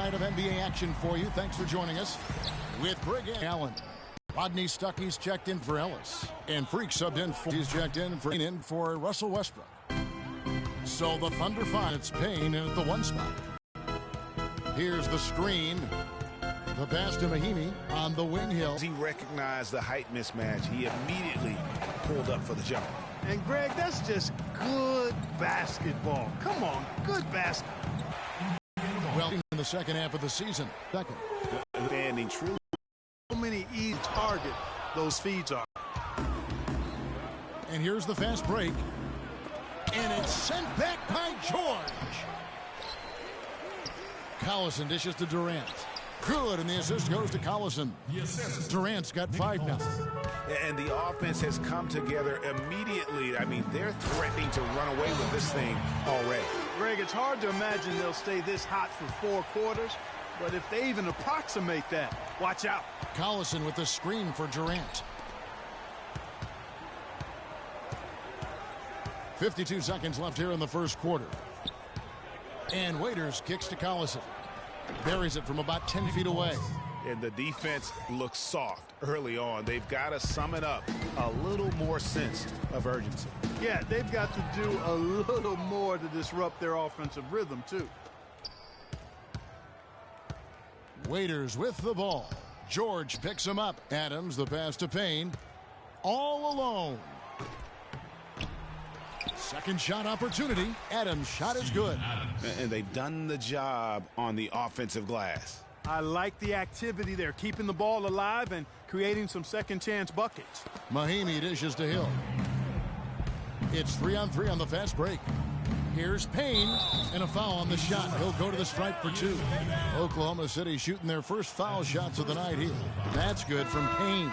night of NBA action for you. Thanks for joining us. With Greg Allen. Rodney Stuckey's checked in for Ellis. And Freak subbed in. He's checked in for Russell Westbrook. So the Thunder find its Payne in at the 1 spot. Here's the screen. The pass to Mahimi on the wing hill. He recognized the height mismatch. He immediately pulled up for the jump. And Greg, that's just good basketball. Come on, good basketball. Well, in the second half of the season. Second. Standing true. So many easy target those feeds are. And here's the fast break. And it's sent back by George. Collison dishes to Durant. Good, and the assist goes to Collison. Yes. Durant's got 5 now. And the offense has come together immediately. I mean, they're threatening to run away with this thing already. Greg, it's hard to imagine they'll stay this hot for 4 quarters, but if they even approximate that, watch out. Collison with the screen for Durant. 52 seconds left here in the first quarter. And Waiters kicks to Collison. Buries it from about 10 feet away. And the defense looks soft early on. They've got to sum it up a little more sense of urgency. Yeah, they've got to do a little more to disrupt their offensive rhythm, too. Waiters with the ball. George picks him up. Adams, the pass to Payne. All alone. Second shot opportunity. Adams' shot is good. And they've done the job on the offensive glass. I like the activity there, keeping the ball alive and creating some second chance buckets. Mahimi dishes to Hill. It's 3-on-3 on the fast break. Here's Payne, and a foul on the shot. He'll go to the stripe for 2. Oklahoma City shooting their first foul shots of the night here. That's good from Payne.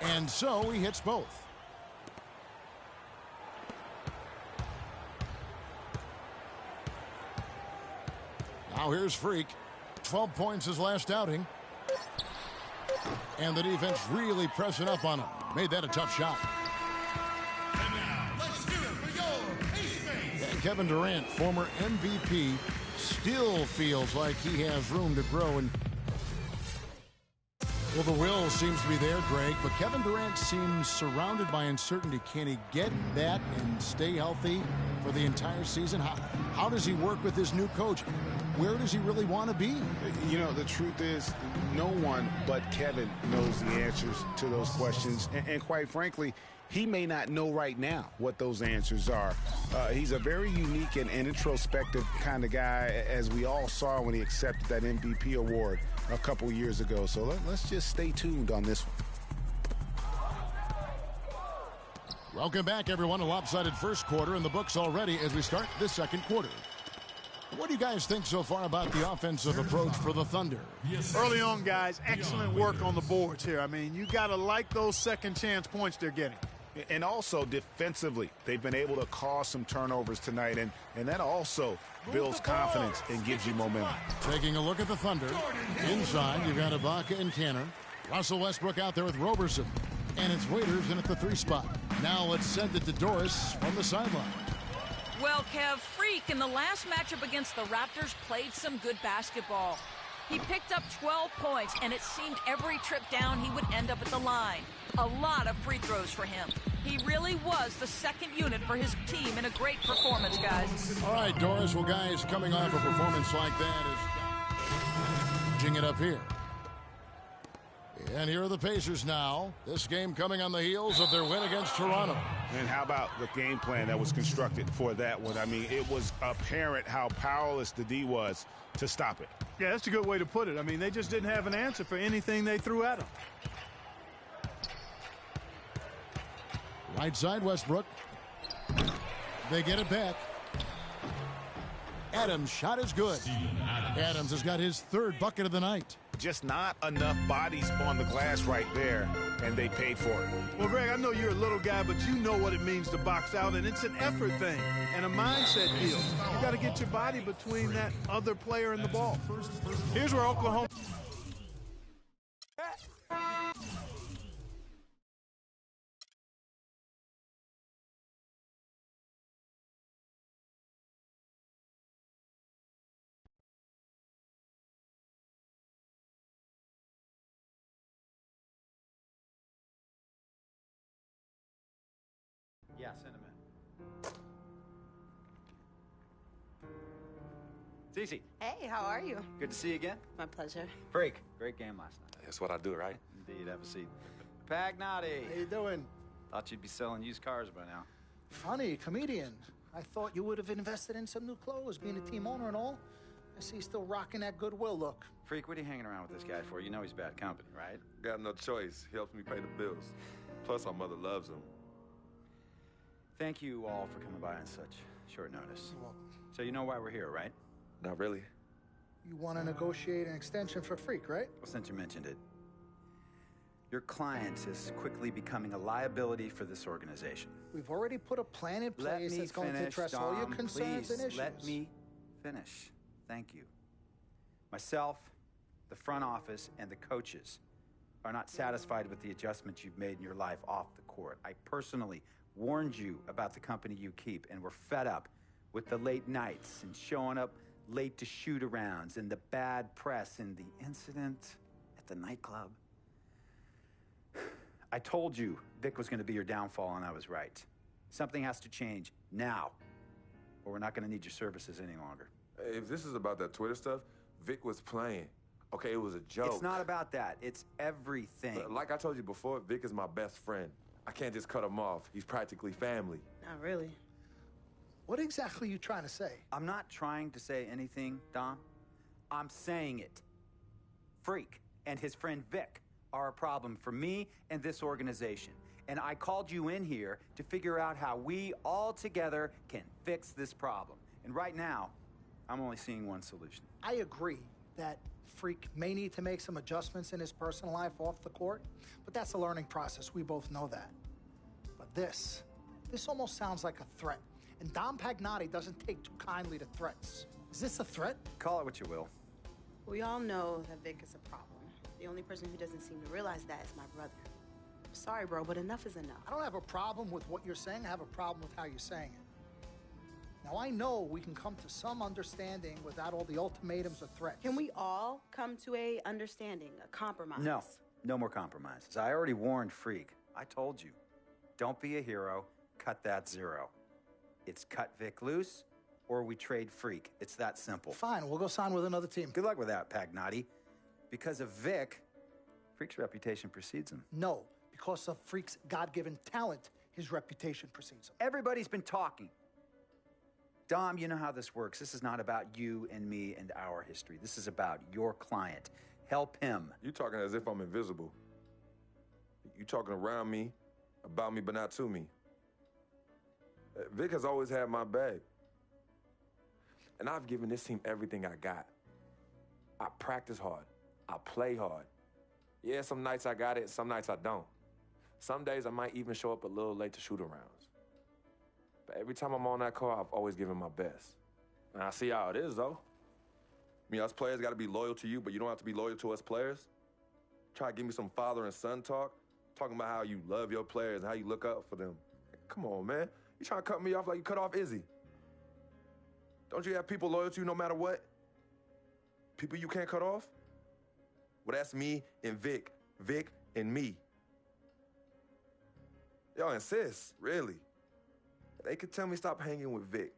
And so he hits both. Now here's Freak. 12 points his last outing. And the defense really pressing up on him. Made that a tough shot. And now, let's do it for your Ace. And Kevin Durrant, former MVP, still feels like he has room to grow. And well, the will seems to be there, Greg, but Kevin Durant seems surrounded by uncertainty. Can he get that and stay healthy for the entire season? How does he work with his new coach? Where does he really want to be? You know, the truth is, no one but Kevin knows the answers to those questions. And quite frankly, he may not know right now what those answers are. He's a very unique and introspective kind of guy, as we all saw when he accepted that MVP award a couple years ago. So let's just stay tuned on this one. Welcome back, everyone. A lopsided first quarter in the books already as we start this second quarter. What do you guys think so far about the offensive approach for the Thunder? Early on, guys, excellent work on the boards here. I mean, you got to like those second chance points they're getting. And also defensively, they've been able to cause some turnovers tonight, and that also builds confidence and gives you momentum. Taking a look at the Thunder. Inside, you've got Ibaka and Canner. Russell Westbrook out there with Roberson. And it's Waiters in at the 3 spot. Now let's send it to Doris from the sideline. Well, Kev, Freak in the last matchup against the Raptors played some good basketball. He picked up 12 points, and it seemed every trip down he would end up at the line. A lot of free throws for him. He really was the second unit for his team in a great performance, guys. All right, Doris. Well, guys, coming off a performance like that is changing it up here. And here are the Pacers now. This game coming on the heels of their win against Toronto. And how about the game plan that was constructed for that one? I mean, it was apparent how powerless the D was to stop it. Yeah, that's a good way to put it. I mean, they just didn't have an answer for anything they threw at them. Right side, Westbrook. They get it back. Adams' shot is good. Adams has got his 3rd bucket of the night. Just not enough bodies on the glass right there, and they paid for it. Well, Greg, I know you're a little guy, but you know what it means to box out, and it's an effort thing and a mindset deal. You got to get your body between that other player and the ball. Here's where Oklahoma... Cece. Hey, how are you? Good to see you again. My pleasure. Freak. Great game last night. That's what I do, right? Indeed. Have a seat. Pagnotti. How you doing? Thought you'd be selling used cars by now. Funny, comedian. I thought you would have invested in some new clothes, being a team owner and all. I see you still rocking that Goodwill look. Freak, what are you hanging around with this guy for? You know he's bad company, right? Got no choice. He helps me pay the bills. Plus, our mother loves him. Thank you all for coming by on such short notice. You're welcome. So you know why we're here, right? Not really. You want to negotiate an extension for Freak, right? Well, since you mentioned it, your client is quickly becoming a liability for this organization. We've already put a plan in place that's going to address all your concerns and issues. Let me finish. Thank you. Myself, the front office, and the coaches are not satisfied with the adjustments you've made in your life off the court. I personally warned you about the company you keep, and we're fed up with the late nights and showing up late to shoot-arounds and the bad press and the incident at the nightclub. I told you Vic was going to be your downfall, and I was right. Something has to change now, or we're not going to need your services any longer. If this is about that Twitter stuff, Vic was playing. Okay, it was a joke. It's not about that. It's everything. Like I told you before, Vic is my best friend. I can't just cut him off. He's practically family. Not really. What exactly are you trying to say? I'm not trying to say anything, Dom. I'm saying it. Freak and his friend Vic are a problem for me and this organization. And I called you in here to figure out how we all together can fix this problem. And right now, I'm only seeing one solution. I agree that Freak may need to make some adjustments in his personal life off the court, but that's a learning process. We both know that. But this almost sounds like a threat. And Dom Pagnotti doesn't take too kindly to threats. Is this a threat? Call it what you will. We all know that Vic is a problem. The only person who doesn't seem to realize that is my brother. I'm sorry, bro, but enough is enough. I don't have a problem with what you're saying. I have a problem with how you're saying it. Now, I know we can come to some understanding without all the ultimatums or threats. Can we all come to a understanding, a compromise? No more compromises. I already warned Freak. I told you. Don't be a hero. Cut that zero. It's cut Vic loose, or we trade Freak. It's that simple. Fine, we'll go sign with another team. Good luck with that, Pagnotti. Because of Vic, Freak's reputation precedes him. No, because of Freak's God-given talent, his reputation precedes him. Everybody's been talking. Dom, you know how this works. This is not about you and me and our history. This is about your client. Help him. You talking as if I'm invisible. You talking around me, about me, but not to me. Vic has always had my back. And I've given this team everything I got. I practice hard. I play hard. Yeah, some nights I got it, some nights I don't. Some days I might even show up a little late to shoot-arounds. But every time I'm on that court, I've always given my best. And I see how it is, though. I mean, us players got to be loyal to you, but you don't have to be loyal to us players. Try to give me some father and son talk, talking about how you love your players and how you look up for them. Come on, man. You trying to cut me off like you cut off Izzy. Don't you have people loyal to you no matter what? People you can't cut off? Well, that's me and Vic. Vic and me. Y'all insist, really. They could tell me stop hanging with Vic.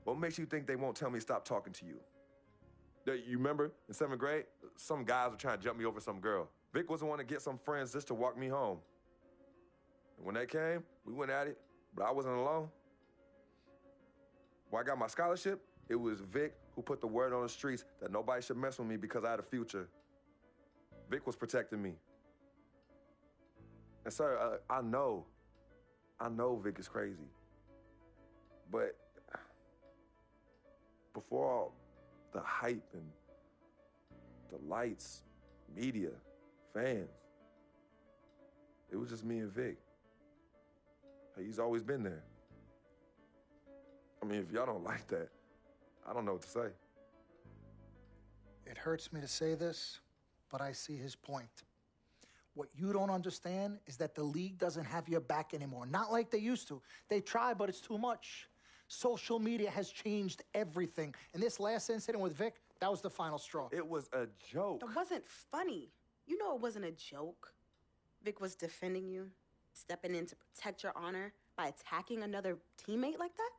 What makes you think they won't tell me stop talking to you? You remember in 7th grade, some guys were trying to jump me over some girl. Vic was the one to get some friends just to walk me home. And when they came, we went at it, but I wasn't alone. When I got my scholarship, it was Vic who put the word on the streets that nobody should mess with me because I had a future. Vic was protecting me. And sir, I know Vic is crazy. But before all the hype and the lights, media, fans, it was just me and Vic. He's always been there. I mean, if y'all don't like that, I don't know what to say. It hurts me to say this, but I see his point. What you don't understand is that the league doesn't have your back anymore. Not like they used to. They try, but it's too much. Social media has changed everything. And this last incident with Vic, that was the final straw. It was a joke. It wasn't funny. You know it wasn't a joke. Vic was defending you, stepping in to protect your honor by attacking another teammate like that.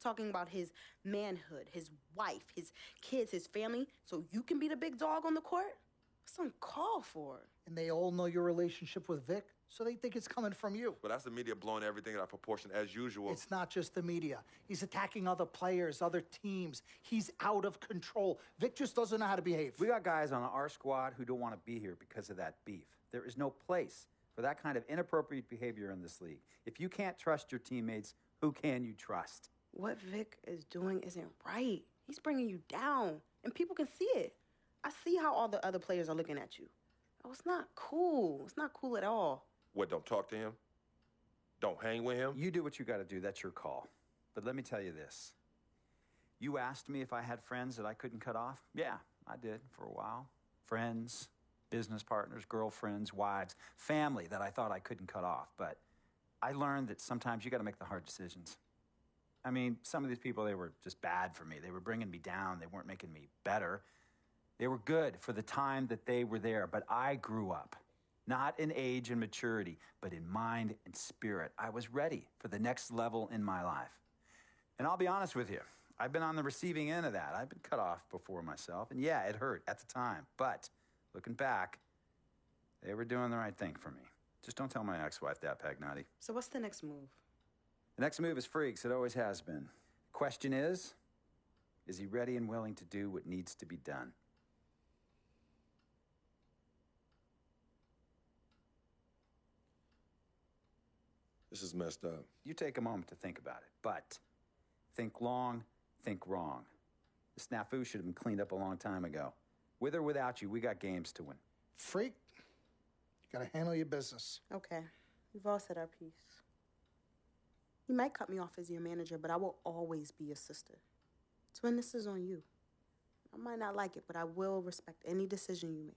talking about his manhood, his wife, his kids, his family, so you can be the big dog on the court? That's uncalled for. And they all know your relationship with Vic, so they think it's coming from you. But that's the media blowing everything out of proportion as usual. It's not just the media. He's attacking other players, other teams. He's out of control. Vic just doesn't know how to behave. We got guys on our squad who don't want to be here because of that beef. There is no place for that kind of inappropriate behavior in this league. If you can't trust your teammates, who can you trust? What Vic is doing isn't right. He's bringing you down, and people can see it. I see how all the other players are looking at you. Oh, it's not cool. It's not cool at all. What, don't talk to him? Don't hang with him? You do what you got to do. That's your call. But let me tell you this. You asked me if I had friends that I couldn't cut off? Yeah, I did for a while. Friends, business partners, girlfriends, wives, family that I thought I couldn't cut off. But I learned that sometimes you got to make the hard decisions. I mean, some of these people, they were just bad for me. They were bringing me down. They weren't making me better. They were good for the time that they were there, but I grew up, not in age and maturity, but in mind and spirit. I was ready for the next level in my life. And I'll be honest with you, I've been on the receiving end of that. I've been cut off before myself, and yeah, it hurt at the time. But looking back, they were doing the right thing for me. Just don't tell my ex-wife that, Pagnotti. So what's the next move? The next move is Freaks. It always has been. Question is he ready and willing to do what needs to be done? This is messed up. You take a moment to think about it, but think long, think wrong. The snafu should have been cleaned up a long time ago. With or without you, we got games to win. Freak, you gotta handle your business. Okay, we've all said our piece. You might cut me off as your manager, but I will always be your sister. Twin, this is on you. I might not like it, but I will respect any decision you make.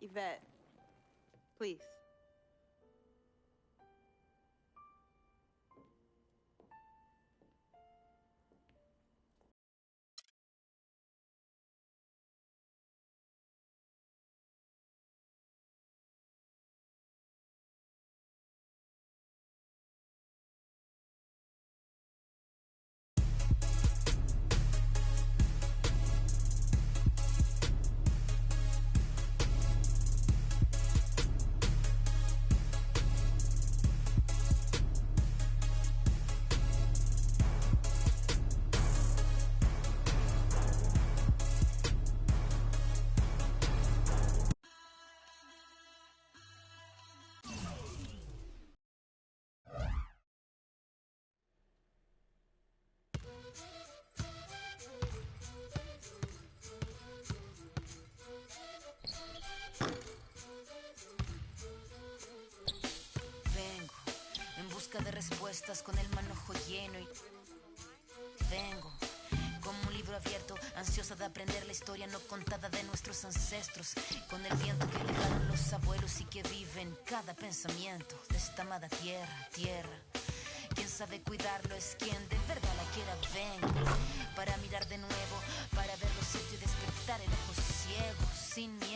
Yvette, please. De respuestas con el manojo lleno y vengo como un libro abierto, ansiosa de aprender la historia no contada de nuestros ancestros, con el viento que dejaron los abuelos y que vive en cada pensamiento de esta amada tierra. Quien sabe cuidarlo es quien de verdad la quiera. Vengo para mirar de nuevo, para ver lo cierto y despertar el ojo ciego, sin miedo.